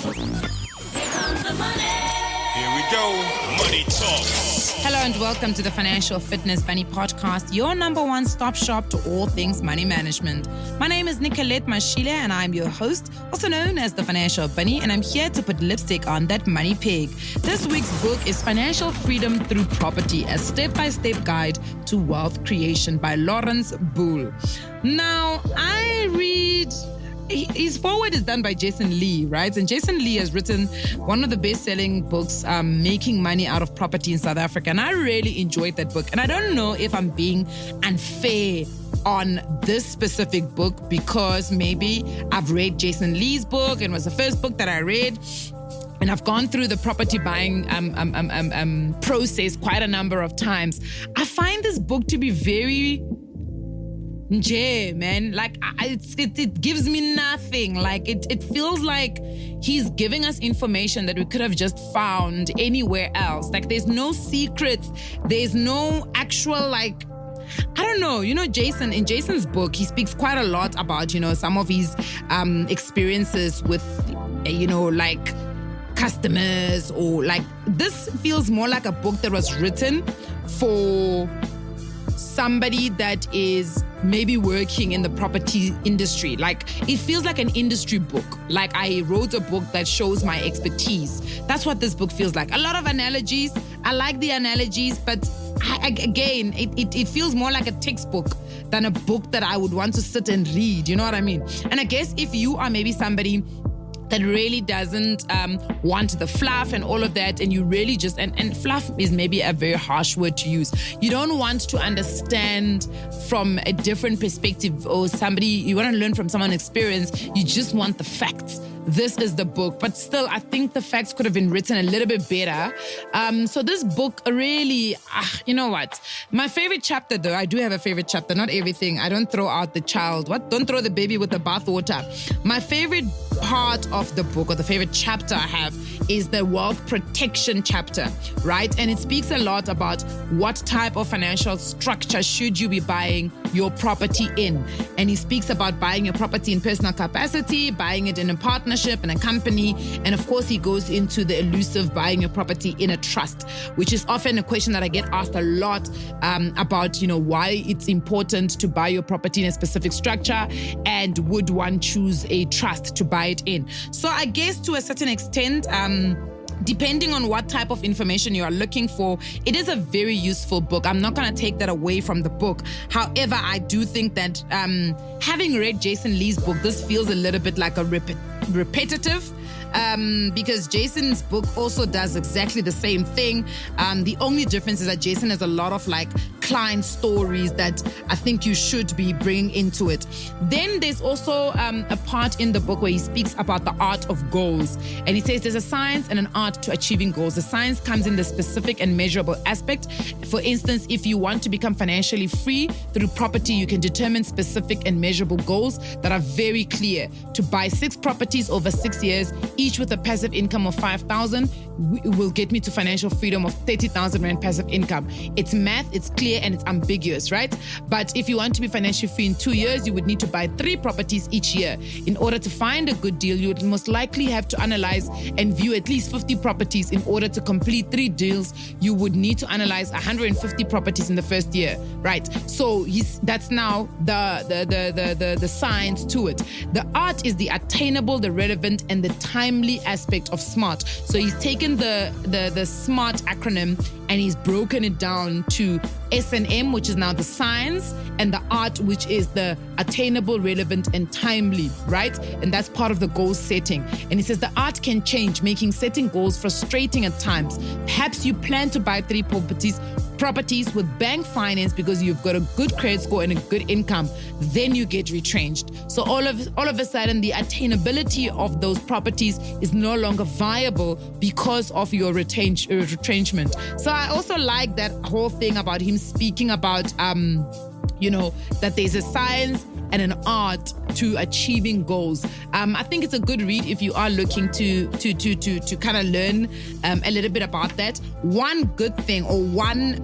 Here we go. Money Talk. Hello and welcome to the Financial Fitness Bunny Podcast, your number one stop shop to all things money management. My name is Nicolette Mashile and I'm your host, also known as the Financial Bunny, and I'm here to put lipstick on that money pig. This week's book is Financial Freedom Through Property, a step-by-step guide to wealth creation by Lourens Boel. Now, his foreword is done by Jason Lee, right? And Jason Lee has written one of the best-selling books, Making Money Out of Property in South Africa. And I really enjoyed that book. And I don't know if I'm being unfair on this specific book because maybe I've read Jason Lee's book and it was the first book that I read. And I've gone through the property buying process quite a number of times. I find this book to be very... man, like it gives me nothing. Like it feels like he's giving us information that we could have just found anywhere else. Like there's no secrets, there's no actual I don't know. Jason, in Jason's book, he speaks quite a lot about, some of his experiences with, customers or this feels more like a book that was written for somebody that is maybe working in the property industry. It feels like an industry book. I wrote a book that shows my expertise. That's what this book feels like. A lot of analogies. I like the analogies, but it feels more like a textbook than a book that I would want to sit and read. You know what I mean? And I guess if you are maybe somebody that really doesn't want the fluff and all of that, and you really just, and fluff is maybe a very harsh word to use. You don't want to understand from a different perspective or you want to learn from someone's experience, you just want the facts. This is the book, but still, I think the facts could have been written a little bit better. So this book really, you know what? My favorite chapter, though, I do have a favorite chapter, not everything. I don't throw out the child. Don't throw the baby with the bathwater. My favorite part of the book, or the favorite chapter I have, is the wealth protection chapter, right? And it speaks a lot about what type of financial structure should you be buying your property in. And he speaks about buying your property in personal capacity, buying it in a partnership, in a company, and of course he goes into the elusive buying your property in a trust, which is often a question that I get asked a lot about, why it's important to buy your property in a specific structure, and would one choose a trust to buy it in. So I guess to a certain extent, depending on what type of information you are looking for, it is a very useful book. I'm not going to take that away from the book. However, I do think that having read Jason Lee's book, this feels a little bit like a repetitive, because Jason's book also does exactly the same thing. The only difference is that Jason has a lot of client stories that I think you should be bringing into it. Then there's also a part in the book where he speaks about the art of goals. And he says there's a science and an art to achieving goals. The science comes in the specific and measurable aspect. For instance, if you want to become financially free through property, you can determine specific and measurable goals that are very clear. To buy 6 properties over 6 years, each with a passive income of 5,000, will get me to financial freedom of 30,000 Rand passive income. It's math, it's clear, and it's ambiguous, right? But if you want to be financially free in 2 years, you would need to buy 3 properties each year. In order to find a good deal, you would most likely have to analyze and view at least 50 properties. In order to complete 3 deals, you would need to analyze 150 properties in the first year, right? So that's now the science to it. The art is the attainable, the relevant, and the timely aspect of SMART. So he's taken the SMART acronym and he's broken it down to S&M, which is now the science, and the art, which is the attainable, relevant, and timely, right? And that's part of the goal setting. And he says the art can change, making setting goals frustrating at times. Perhaps you plan to buy 3 properties with bank finance because you've got a good credit score and a good income, then you get retrenched. So all of a sudden, the attainability of those properties is no longer viable because of your retrenchment. So I also like that whole thing about him speaking about, that there's a science and an art to achieving goals. I think it's a good read if you are looking to kind of learn a little bit about that. One good thing, or one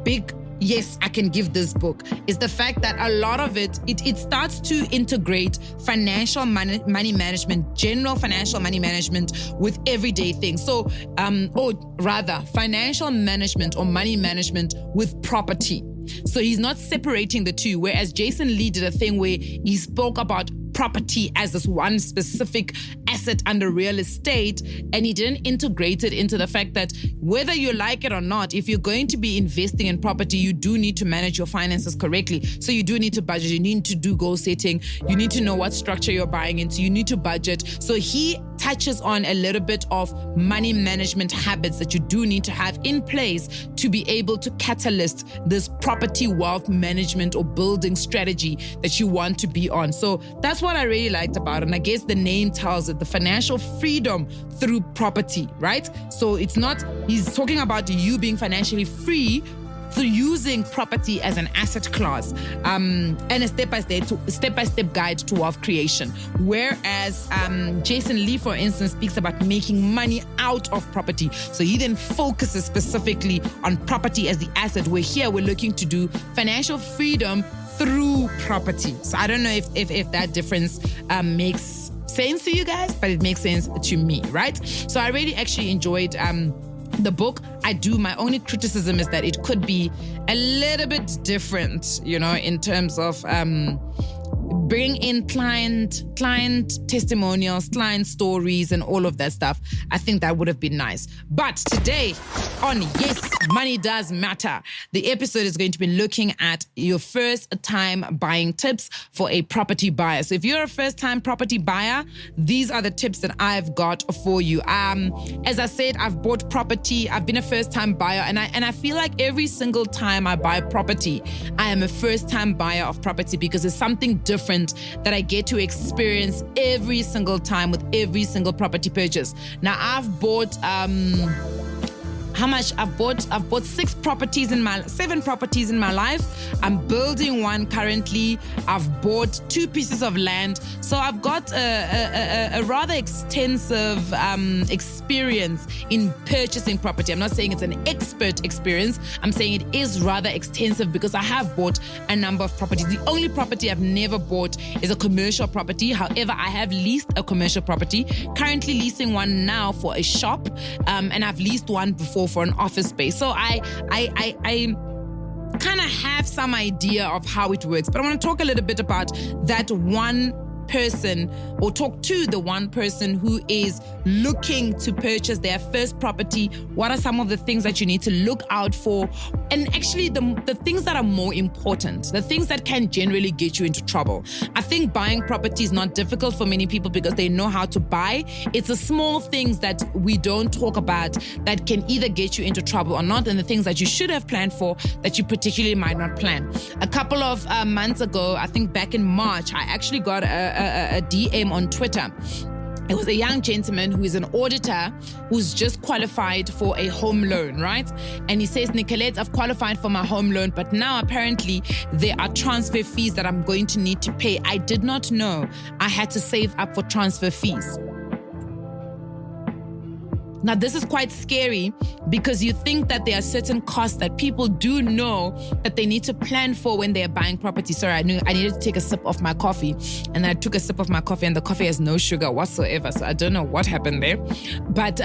big yes, I can give this book is the fact that a lot of it starts to integrate financial money management, general financial money management with everyday things. So, or rather, financial management or money management with property. So he's not separating the two, whereas Jason Lee did a thing where he spoke about property as this one specific asset under real estate, and he didn't integrate it into the fact that whether you like it or not, if you're going to be investing in property, you do need to manage your finances correctly. So you do need to budget, you need to do goal setting, you need to know what structure you're buying into, you need to budget. So he touches on a little bit of money management habits that you do need to have in place to be able to catalyst this property wealth management or building strategy that you want to be on. So that's what I really liked about it. And I guess the name tells it, the financial freedom through property, right? So it's not, he's talking about you being financially free through using property as an asset class, and a step-by-step guide to wealth creation. Whereas Jason Lee, for instance, speaks about making money out of property. So he then focuses specifically on property as the asset, where here we're looking to do financial freedom through property. So I don't know if that difference makes sense to you guys, but it makes sense to me, right? So I really actually enjoyed the book. My only criticism is that it could be a little bit different, in terms of bring in client testimonials, client stories, and all of that stuff. I think that would have been nice. But today on Yes, Money Does Matter, the episode is going to be looking at your first time buying tips for a property buyer. So if you're a first time property buyer, these are the tips that I've got for you. As I said, I've bought property. I've been a first time buyer, and I feel like every single time I buy property, I am a first time buyer of property because it's something different that I get to experience every single time with every single property purchase. Now I've bought how much I've bought 7 properties in my life. I'm building one currently. I've bought 2 pieces of land. So I've got a rather extensive experience in purchasing property. I'm not saying it's an expert experience. I'm saying it is rather extensive because I have bought a number of properties. The only property I've never bought is a commercial property. However, I have leased a commercial property, currently leasing one now for a shop, and I've leased one before for an office space. So I kind of have some idea of how it works, but I want to talk a little bit about that one person, or talk to the one person who is looking to purchase their first property. What are some of the things that you need to look out for? And actually the things that are more important, the things that can generally get you into trouble. I think buying property is not difficult for many people because they know how to buy. It's the small things that we don't talk about that can either get you into trouble or not, and the things that you should have planned for that you particularly might not plan. A couple of months ago, I think back in March, I actually got a DM on Twitter. It was a young gentleman who is an auditor who's just qualified for a home loan, right? And he says, Nicolette, I've qualified for my home loan, but now apparently there are transfer fees that I'm going to need to pay. I did not know I had to save up for transfer fees. Now, this is quite scary because you think that there are certain costs that people do know that they need to plan for when they're buying property. Sorry, I knew I needed to take a sip of my coffee, and I took a sip of my coffee and the coffee has no sugar whatsoever. So I don't know what happened there. But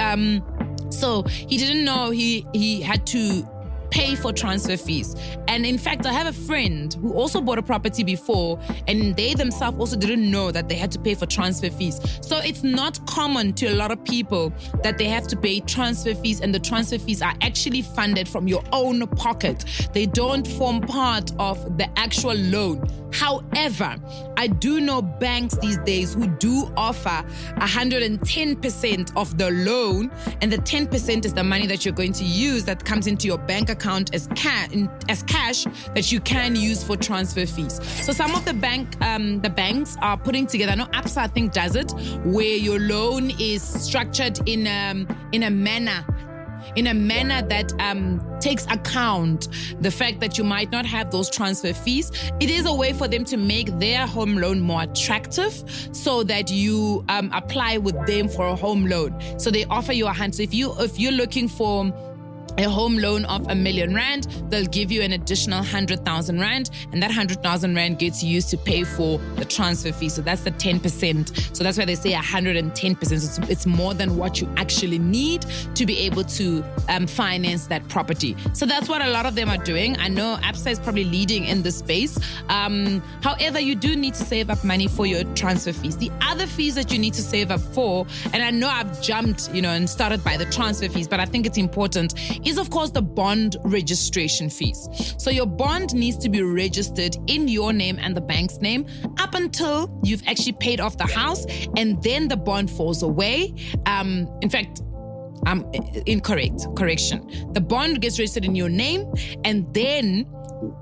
so he didn't know he had to pay for transfer fees. And in fact, I have a friend who also bought a property before, and they themselves also didn't know that they had to pay for transfer fees. So it's not common to a lot of people that they have to pay transfer fees, and the transfer fees are actually funded from your own pocket. They don't form part of the actual loan. However, I do know banks these days who do offer 110% of the loan, and the 10% is the money that you're going to use that comes into your bank account as cash that you can use for transfer fees. So some of the banks are putting together, I know ABSA I think does it, where your loan is structured in a manner that takes account the fact that you might not have those transfer fees. It is a way for them to make their home loan more attractive so that you apply with them for a home loan. So they offer you a hand. So if you're looking for a home loan of R1 million, they'll give you an additional 100,000 Rand, and that 100,000 Rand gets used to pay for the transfer fee. So that's the 10%. So that's why they say 110%. So it's more than what you actually need to be able to finance that property. So that's what a lot of them are doing. I know Absa is probably leading in this space. However, you do need to save up money for your transfer fees. The other fees that you need to save up for, and I know I've jumped, and started by the transfer fees, but I think it's important, is of course the bond registration fees. So your bond needs to be registered in your name and the bank's name up until you've actually paid off the house, and then the bond falls away. In fact, correction. The bond gets registered in your name, and then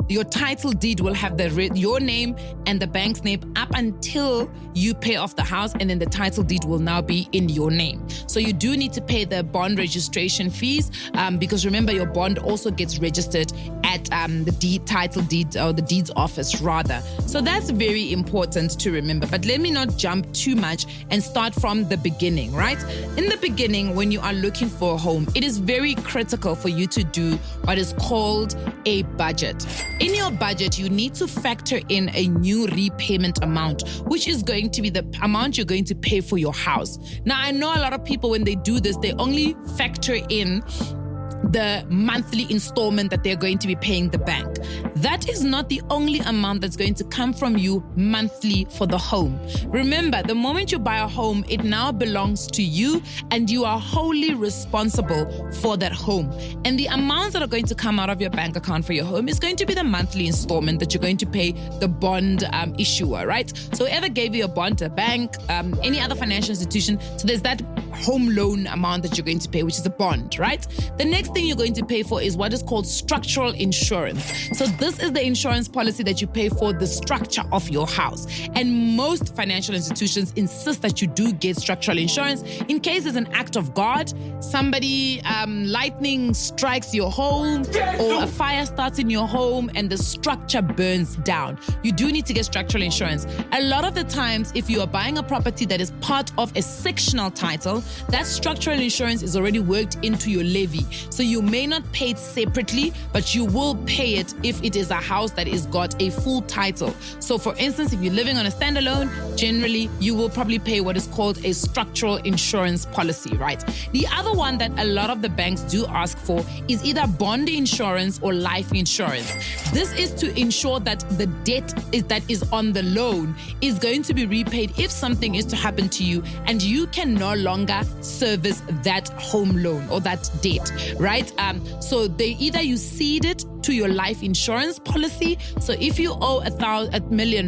your title deed will have your name and the bank's name up until you pay off the house, and then the title deed will now be in your name. So you do need to pay the bond registration fees because remember, your bond also gets registered at the title deed or the deeds office rather. So that's very important to remember. But let me not jump too much and start from the beginning, right? In the beginning, when you are looking for a home, it is very critical for you to do what is called a budget. In your budget, you need to factor in a new repayment amount, which is going to be the amount you're going to pay for your house. Now, I know a lot of people, when they do this, they only factor in the monthly installment that they're going to be paying the bank. That is not the only amount that's going to come from you monthly for the home. Remember, the moment you buy a home, it now belongs to you and you are wholly responsible for that home. And the amounts that are going to come out of your bank account for your home is going to be the monthly installment that you're going to pay the bond issuer, right? So whoever gave you a bond, a bank, any other financial institution, so there's that home loan amount that you're going to pay, which is a bond, right? The next thing you're going to pay for is what is called structural insurance. So this is the insurance policy that you pay for the structure of your house. And most financial institutions insist that you do get structural insurance in case there's an act of God, somebody, lightning strikes your home, or a fire starts in your home and the structure burns down. You do need to get structural insurance. A lot of the times, if you are buying a property that is part of a sectional title, that structural insurance is already worked into your levy. So you may not pay it separately, but you will pay it if it is a house that is got a full title. So for instance, if you're living on a standalone, generally you will probably pay what is called a structural insurance policy, right? The other one that a lot of the banks do ask for is either bond insurance or life insurance. This is to ensure that the debt that is on the loan is going to be repaid if something is to happen to you and you can no longer service that home loan or that debt, right? So you cede it to your life insurance policy. So if you owe R1 million,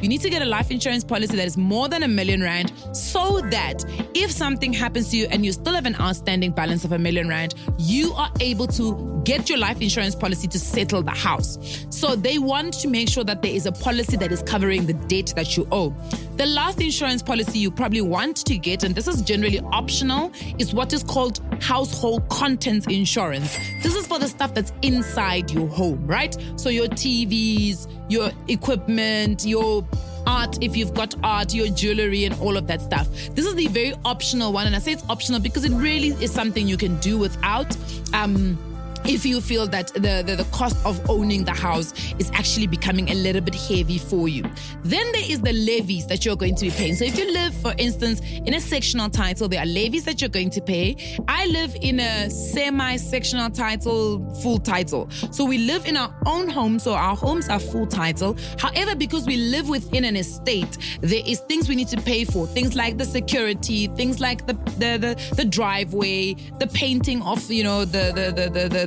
you need to get a life insurance policy that is more than R1 million, so that if something happens to you and you still have an outstanding balance of R1 million, you are able to get your life insurance policy to settle the house. So they want to make sure that there is a policy that is covering the debt that you owe. The last insurance policy you probably want to get, and this is generally optional, is what is called household contents insurance. This is for the stuff that's inside your home, right? So your TVs, your equipment, your art, if you've got art, your jewelry and all of that stuff. This is the very optional one, and I say it's optional because it really is something you can do without. If you feel that the cost of owning the house is actually becoming a little bit heavy for you. Then there is the levies that you're going to be paying. So if you live, for instance, in a sectional title, there are levies that you're going to pay. I live in a semi-sectional title, full title. So we live in our own home, so our homes are full title. However, because we live within an estate, there is things we need to pay for. Things like the security, things like the driveway, the painting of,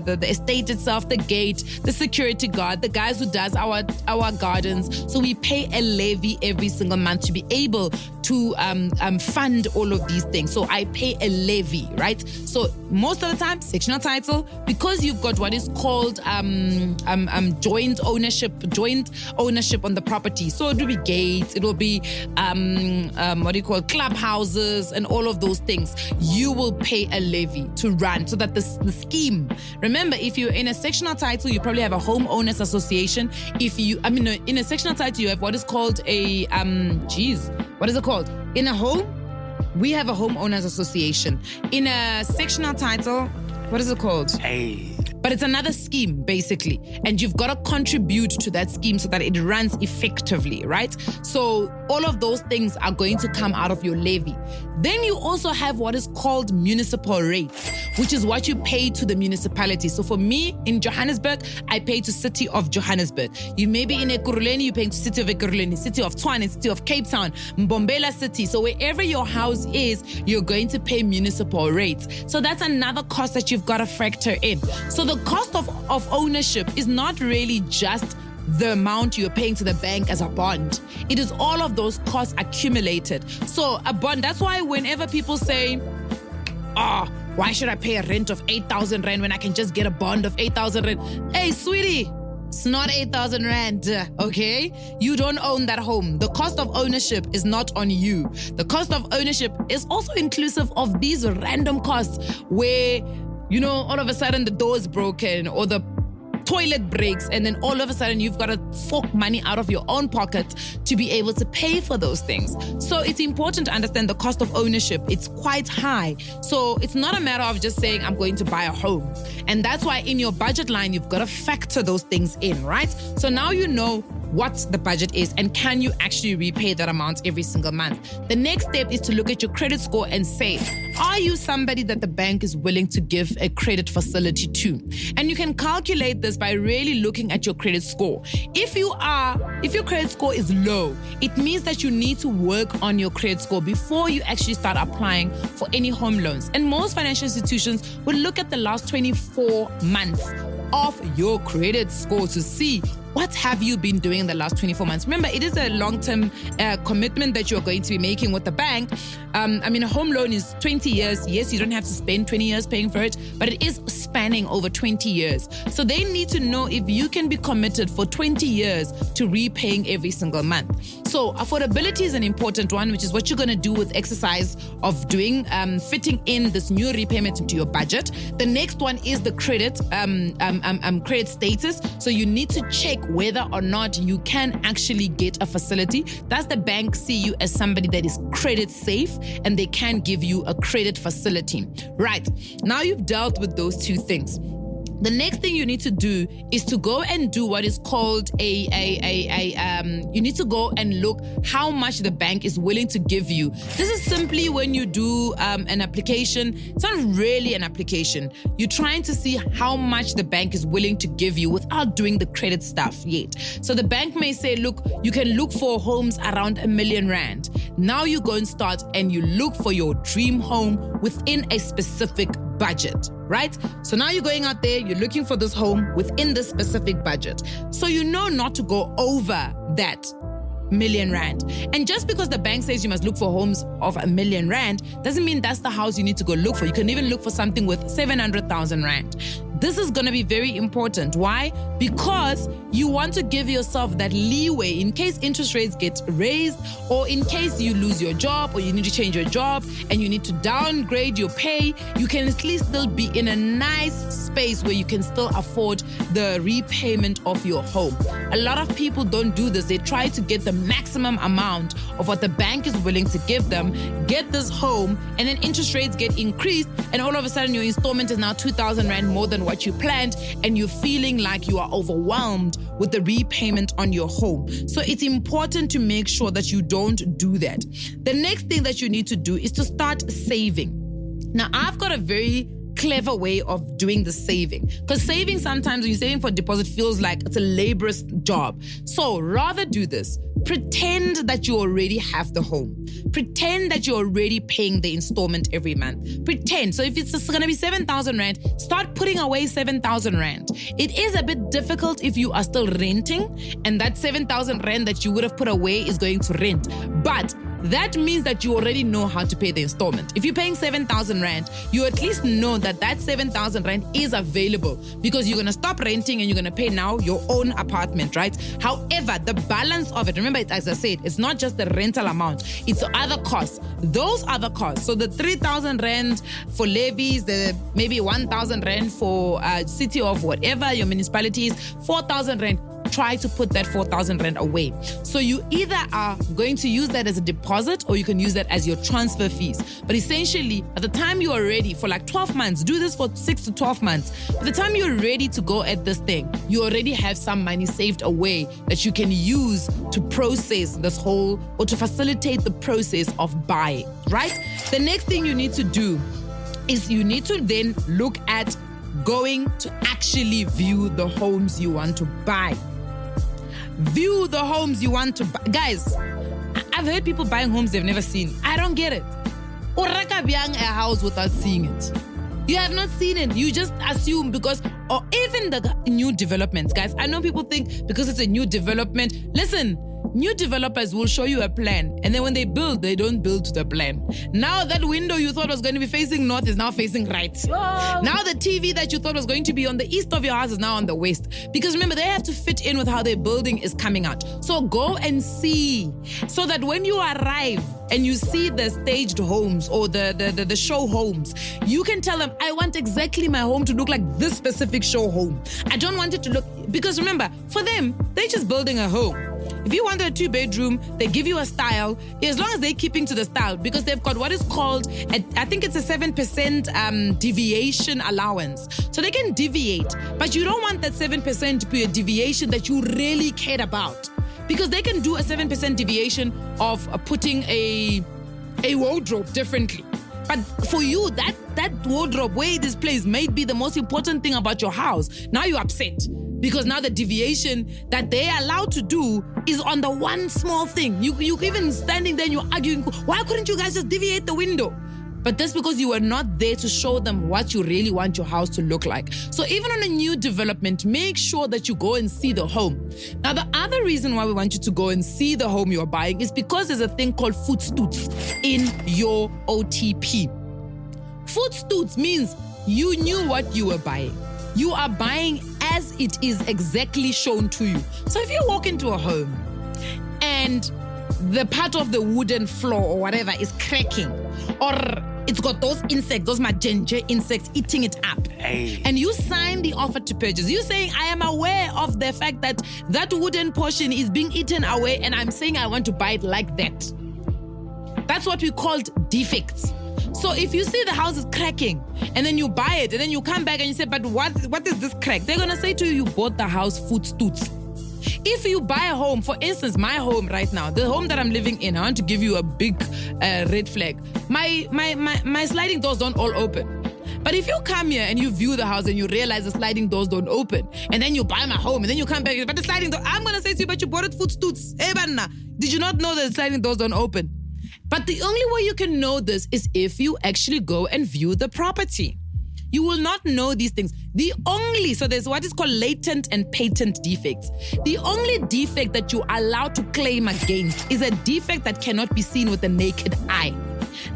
the estate itself, the gate, the security guard, the guys who does our gardens. So we pay a levy every single month to be able to fund all of these things. So I pay a levy, right? So most of the time, sectional title, because you've got what is called joint ownership on the property. So it will be gates, it will be clubhouses and all of those things. You will pay a levy to run so that the scheme. Remember, if you're in a sectional title, you probably have a homeowners association. In a sectional title, you have what is called a what is it called? In a home, we have a homeowners association. In a sectional title, What is it called? Hey. But it's another scheme, basically. And you've got to contribute to that scheme so that it runs effectively, right? So all of those things are going to come out of your levy. Then you also have what is called municipal rates, which is what you pay to the municipality. So for me, in Johannesburg, I pay to City of Johannesburg. You may be in Ekurhuleni, you pay to City of Ekurhuleni, City of Tshwane, City of Cape Town, Mbombela City. So wherever your house is, you're going to pay municipal rates. So that's another cost that you've got to factor in. So the cost of ownership is not really just the amount you're paying to the bank as a bond. It is all of those costs accumulated. So a bond, that's why whenever people say, why should I pay a rent of 8,000 rand when I can just get a bond of 8,000 rand? Hey, sweetie, it's not 8,000 rand, okay? You don't own that home. The cost of ownership is not on you. The cost of ownership is also inclusive of these random costs where, you know, all of a sudden the door is broken or the toilet breaks, and then all of a sudden you've got to fork money out of your own pocket to be able to pay for those things. So it's important to understand the cost of ownership. It's quite high. So it's not a matter of just saying, I'm going to buy a home. And that's why in your budget line, you've got to factor those things in, right? So now you know what the budget is and can you actually repay that amount every single month. The next step is to look at your credit score and say, are you somebody that the bank is willing to give a credit facility to? And you can calculate this by really looking at your credit score. If your credit score is low, it means that you need to work on your credit score before you actually start applying for any home loans. And most financial institutions will look at the last 24 months of your credit score to see what have you been doing in the last 24 months. Remember, it is a long-term commitment that you're going to be making with the bank. A home loan is 20 years. Yes, you don't have to spend 20 years paying for it, but it is spanning over 20 years. So they need to know if you can be committed for 20 years to repaying every single month. So affordability is an important one, which is what you're going to do with exercise of doing, fitting in this new repayment into your budget. The next one is the credit status. So you need to check whether or not you can actually get a facility. Does the bank see you as somebody that is credit safe and they can give you a credit facility? Right. Now you've dealt with those two things. The next thing you need to do is to go and do what is called you need to go and look how much the bank is willing to give you. This is simply when you do an application. It's not really an application. You're trying to see how much the bank is willing to give you without doing the credit stuff yet. So the bank may say, look, you can look for homes around R1 million. Now you go and start and you look for your dream home within a specific budget, right? So now you're going out there, you're looking for this home within this specific budget. So you know not to go over that R1 million. And just because the bank says you must look for homes of R1 million doesn't mean that's the house you need to go look for. You can even look for something with 700,000 rand. This is going to be very important. Why? Because you want to give yourself that leeway in case interest rates get raised or in case you lose your job or you need to change your job and you need to downgrade your pay. You can at least still be in a nice space where you can still afford the repayment of your home. A lot of people don't do this. They try to get the maximum amount of what the bank is willing to give them, get this home, and then interest rates get increased and all of a sudden your installment is now 2,000 rand more than what you planned and you're feeling like you are overwhelmed with the repayment on your home. So it's important to make sure that you don't do that. The next thing that you need to do is to start saving. Now, I've got a very clever way of doing the saving. Because saving sometimes, when you're saving for deposit, feels like it's a laborious job. So rather do this. Pretend that you already have the home. Pretend that you're already paying the installment every month. Pretend. So if it's going to be 7,000 rand, start putting away 7,000 rand. It is a bit difficult if you are still renting and that 7,000 rand that you would have put away is going to rent. But that means that you already know how to pay the installment. If you're paying 7,000 rand, you at least know that 7,000 rand is available because you're going to stop renting and you're going to pay now your own apartment, right? However, the balance of it, remember, as I said, it's not just the rental amount, it's the other costs. Those other costs, so the 3,000 rand for levies, the maybe 1,000 rand for city of whatever your municipality is, 4,000 rand, try to put that 4,000 rand away. So you either are going to use that as a deposit or you can use that as your transfer fees. But essentially, by the time you are ready for like 12 months, do this for 6 to 12 months. By the time you're ready to go at this thing, you already have some money saved away that you can use to process this whole, or to facilitate the process of buying, right? The next thing you need to do is you need to then look at going to actually view the homes you want to buy. View the homes you want to buy. Guys, I've heard people buying homes they've never seen. I don't get it. O reka byang a house without seeing it. You have not seen it. You just assume because, or even the new developments, guys. I know people think because it's a new development. Listen, new developers will show you a plan, and then when they build, they don't build to the plan. Now that window you thought was going to be facing north is now facing right. Whoa. Now the TV that you thought was going to be on the east of your house is now on the west. Because remember, they have to fit in with how their building is coming out. So go and see, so that when you arrive and you see the staged homes or the show homes, you can tell them, I want exactly my home to look like this specific show home. I don't want it to look, because remember, for them, they're just building a home. If you want a 2-bedroom, they give you a style, as long as they're keeping to the style, because they've got what is called, I think it's a 7% deviation allowance. So they can deviate, but you don't want that 7% to be a deviation that you really cared about. Because they can do a 7% deviation of putting a wardrobe differently. But for you, that wardrobe, where it is placed, may be the most important thing about your house. Now you're upset. Because now the deviation that they are allowed to do is on the one small thing. You even standing there and you're arguing, why couldn't you guys just deviate the window? But that's because you were not there to show them what you really want your house to look like. So even on a new development, make sure that you go and see the home. Now, the other reason why we want you to go and see the home you're buying is because there's a thing called voetstoots in your OTP. Voetstoots means you knew what you were buying. You are buying as it is exactly shown to you. So if you walk into a home and the part of the wooden floor or whatever is cracking, or it's got those insects, those magenta insects eating it up, and you sign the offer to purchase, you're saying, I am aware of the fact that that wooden portion is being eaten away, and I'm saying I want to buy it like that. That's what we called defects. So if you see the house is cracking and then you buy it and then you come back and you say, but what is this crack? They're going to say to you, you bought the house voetstoots. If you buy a home, for instance, my home right now, the home that I'm living in, I want to give you a big red flag. My sliding doors don't all open. But if you come here and you view the house and you realize the sliding doors don't open, and then you buy my home and then you come back, but the sliding door, I'm going to say to you, but you bought it voetstoots. Hey, banna, did you not know that the sliding doors don't open? But the only way you can know this is if you actually go and view the property. You will not know these things. So there's what is called latent and patent defects. The only defect that you're allowed to claim against is a defect that cannot be seen with the naked eye.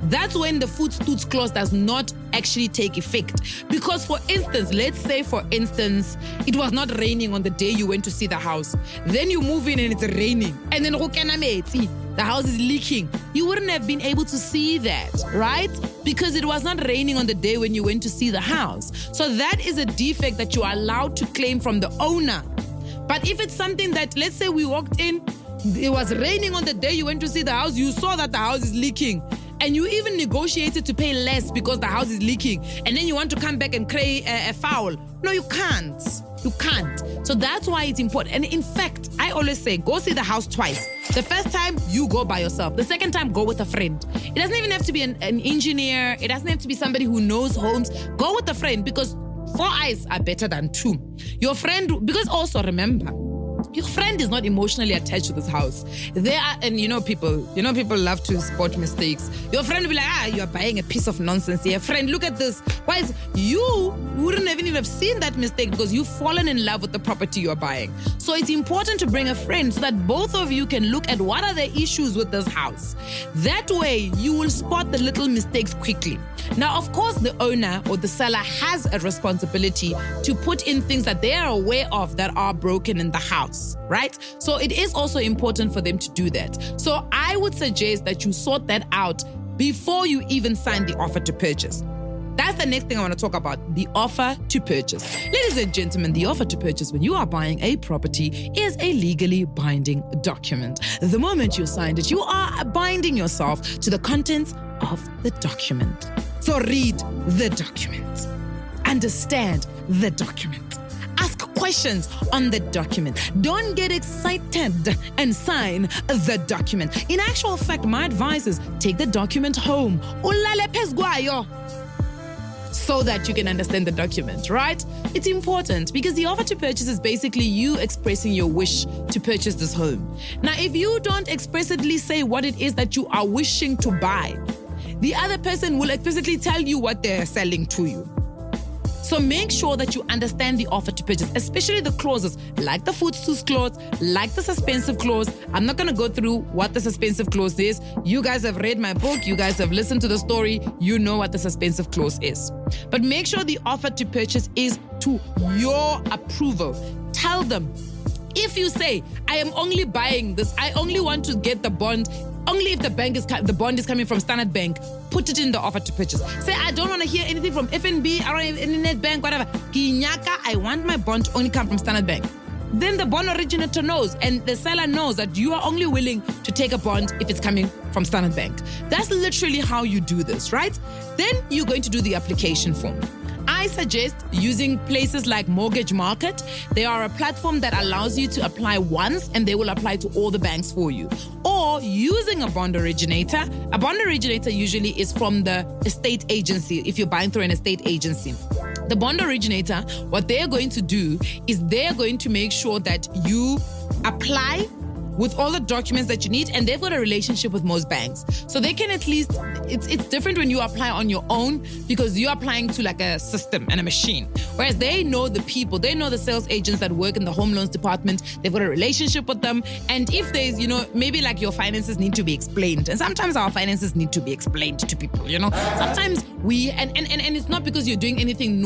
That's when the voetstoots clause does not actually take effect. Because for instance, let's say for instance, it was not raining on the day you went to see the house. Then you move in and it's raining. And then the house is leaking. You wouldn't have been able to see that, right? Because it was not raining on the day when you went to see the house. So that is a defect that you are allowed to claim from the owner. But if it's something that, let's say we walked in, it was raining on the day you went to see the house, you saw that the house is leaking, and you even negotiated to pay less because the house is leaking, and then you want to come back and create a foul. No, you can't. You can't. So that's why it's important. And in fact, I always say, go see the house twice. The first time, you go by yourself. The second time, go with a friend. It doesn't even have to be an engineer. It doesn't have to be somebody who knows homes. Go with a friend, because 4 eyes are better than 2. Your friend, because also remember, your friend is not emotionally attached to this house. People love to spot mistakes. Your friend will be like, you're buying a piece of nonsense here. Friend, look at this. Why is you wouldn't even have seen that mistake because you've fallen in love with the property you're buying. So it's important to bring a friend so that both of you can look at what are the issues with this house. That way, you will spot the little mistakes quickly. Now, of course, the owner or the seller has a responsibility to put in things that they are aware of that are broken in the house, right? So it is also important for them to do that. So I would suggest that you sort that out before you even sign the offer to purchase. That's the next thing I want to talk about, the offer to purchase. Ladies and gentlemen, the offer to purchase when you are buying a property is a legally binding document. The moment you signed it, you are binding yourself to the contents of the document. So read the document. Understand the document. Ask questions on the document. Don't get excited and sign the document. In actual fact, my advice is take the document home. So that you can understand the document, right? It's important because the offer to purchase is basically you expressing your wish to purchase this home. Now, if you don't explicitly say what it is that you are wishing to buy, the other person will explicitly tell you what they're selling to you. So make sure that you understand the offer to purchase, especially the clauses like the footstools clause, like the suspensive clause. I'm not going to go through what the suspensive clause is. You guys have read my book. You guys have listened to the story. You know what the suspensive clause is. But make sure the offer to purchase is to your approval. Tell them, if you say, I am only buying this, I only want to get the bond, only if the bond is coming from Standard Bank, put it in the offer to purchase. Say, I don't want to hear anything from FNB, I don't have any net bank, whatever. I want my bond to only come from Standard Bank. Then the bond originator knows and the seller knows that you are only willing to take a bond if it's coming from Standard Bank. That's literally how you do this, right? Then you're going to do the application form. I suggest using places like Mortgage Market. They are a platform that allows you to apply once and they will apply to all the banks for you. Or using a bond originator. A bond originator usually is from the estate agency if you're buying through an estate agency. The bond originator, what they're going to do is they're going to make sure that you apply with all the documents that you need, and they've got a relationship with most banks. So they can at least, it's different when you apply on your own because you're applying to like a system and a machine. Whereas they know the people, they know the sales agents that work in the home loans department, they've got a relationship with them. And if there's, maybe like your finances need to be explained. And sometimes our finances need to be explained to people, Sometimes we, and it's not because you're doing anything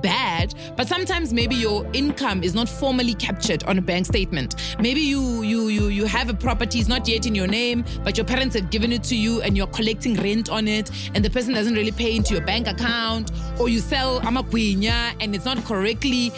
bad, but sometimes maybe your income is not formally captured on a bank statement. Maybe you have a property, it's not yet in your name, but your parents have given it to you and you're collecting rent on it and the person doesn't really pay into your bank account, or you sell amakwinya and it's not correctly,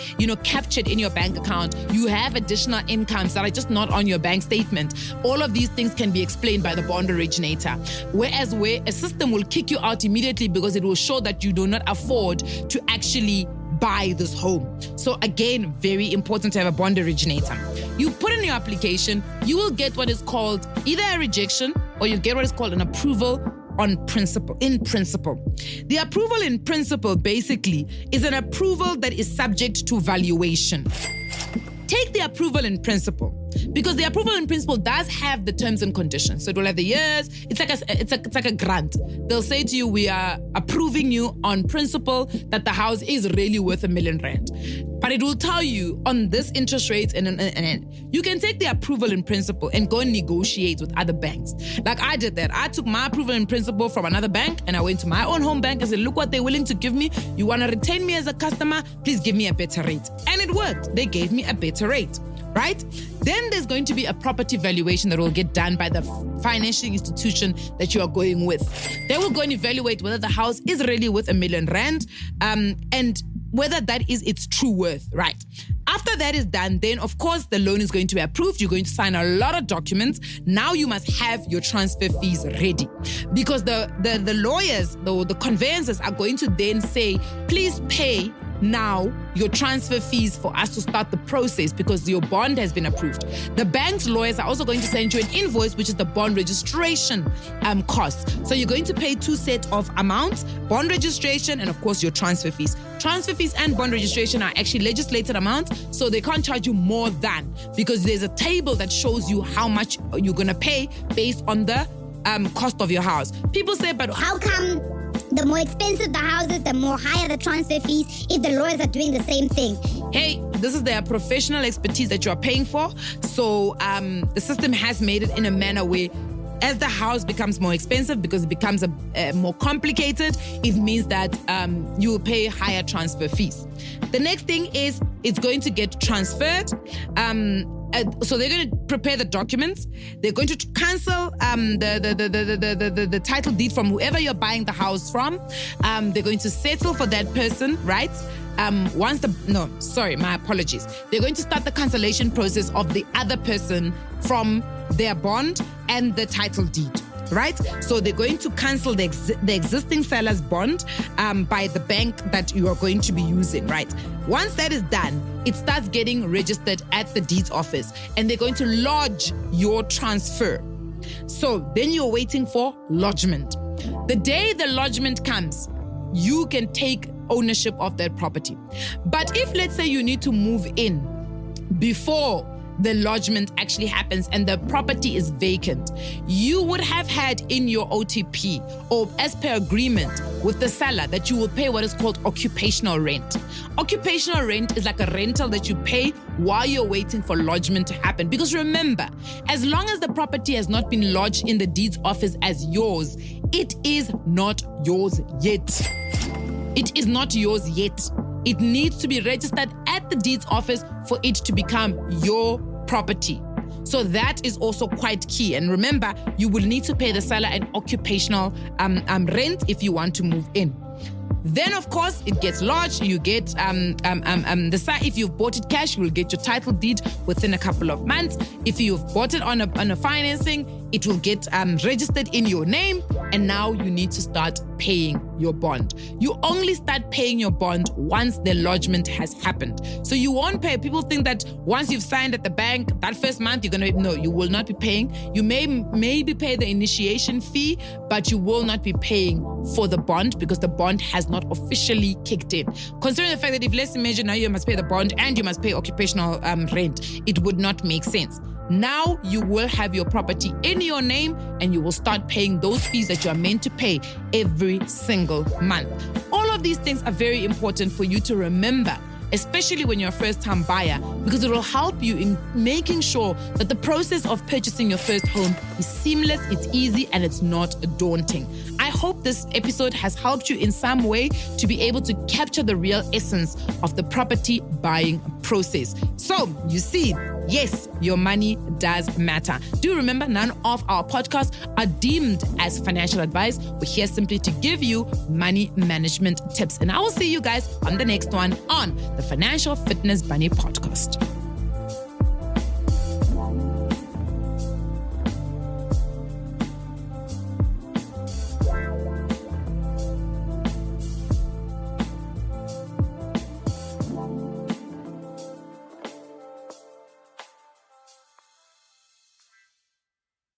captured in your bank account. You have additional incomes that are just not on your bank statement. All of these things can be explained by the bond originator. Whereas where a system will kick you out immediately because it will show that you do not afford to actually buy this home. So again, very important to have a bond originator. You put in your application, you will get what is called either a rejection or you get what is called an approval in principle. The approval in principle basically is an approval that is subject to valuation. Take the approval in principle because the approval in principle does have the terms and conditions. So it will have the years. It's like a grant. They'll say to you, we are approving you on principle that the house is really worth R1 million. But it will tell you on this interest rate and you can take the approval in principle and go and negotiate with other banks. Like I did that. I took my approval in principle from another bank and I went to my own home bank and said, look what they're willing to give me. You want to retain me as a customer? Please give me a better rate. And it worked. They gave me a better rate. Right? Then there's going to be a property valuation that will get done by the financial institution that you are going with. They will go and evaluate whether the house is really worth R1 million and whether that is its true worth, right? After that is done, then of course the loan is going to be approved. You're going to sign a lot of documents. Now you must have your transfer fees ready because the lawyers, the conveyancers are going to then say, please pay now your transfer fees for us to start the process because your bond has been approved. The bank's lawyers are also going to send you an invoice, which is the bond registration cost. So you're going to pay two sets of amounts, bond registration and of course your transfer fees. Transfer fees and bond registration are actually legislated amounts, so they can't charge you more than, because there's a table that shows you how much you're going to pay based on the cost of your house. People say, but how come the more expensive the houses, the more higher the transfer fees if the lawyers are doing the same thing? Hey, this is their professional expertise that you are paying for. So the system has made it in a manner where as the house becomes more expensive because it becomes more complicated, it means that you will pay higher transfer fees. The next thing is it's going to get transferred. So they're going to prepare the documents. They're going to cancel the title deed from whoever you're buying the house from. They're going to settle for that person, right? My apologies. They're going to start the cancellation process of the other person from their bond and the title deed. Right? So they're going to cancel the existing seller's bond by the bank that you are going to be using, right? Once that is done, it starts getting registered at the deeds office and they're going to lodge your transfer. So then you're waiting for lodgement. The day the lodgement comes, you can take ownership of that property. But if, let's say, you need to move in before the lodgement actually happens and the property is vacant, you would have had in your OTP or as per agreement with the seller that you will pay what is called occupational rent. Occupational rent is like a rental that you pay while you're waiting for lodgement to happen. Because remember, as long as the property has not been lodged in the deeds office as yours, it is not yours yet. It is not yours yet. It needs to be registered at the deeds office for it to become your property. So that is also quite key. And remember, you will need to pay the seller an occupational rent if you want to move in. Then, of course, it gets lodged. You get if you've bought it cash, you will get your title deed within a couple of months. If you've bought it on a financing, it will get registered in your name. And now you need to start paying your bond. You only start paying your bond once the lodgement has happened. So you won't pay. People think that once you've signed at the bank, that first month, no, you will not be paying. You may maybe pay the initiation fee, but you will not be paying for the bond because the bond has not officially kicked in. Considering the fact that if, let's imagine now you must pay the bond and you must pay occupational rent, it would not make sense. Now you will have your property in your name and you will start paying those fees that you are meant to pay every single month. All of these things are very important for you to remember, especially when you're a first-time buyer, because it will help you in making sure that the process of purchasing your first home is seamless, it's easy, and it's not daunting. I hope this episode has helped you in some way to be able to capture the real essence of the property buying process. So, you see, yes, your money does matter. Do remember, none of our podcasts are deemed as financial advice. We're here simply to give you money management tips. And I will see you guys on the next one on the Financial Fitness Bunny podcast.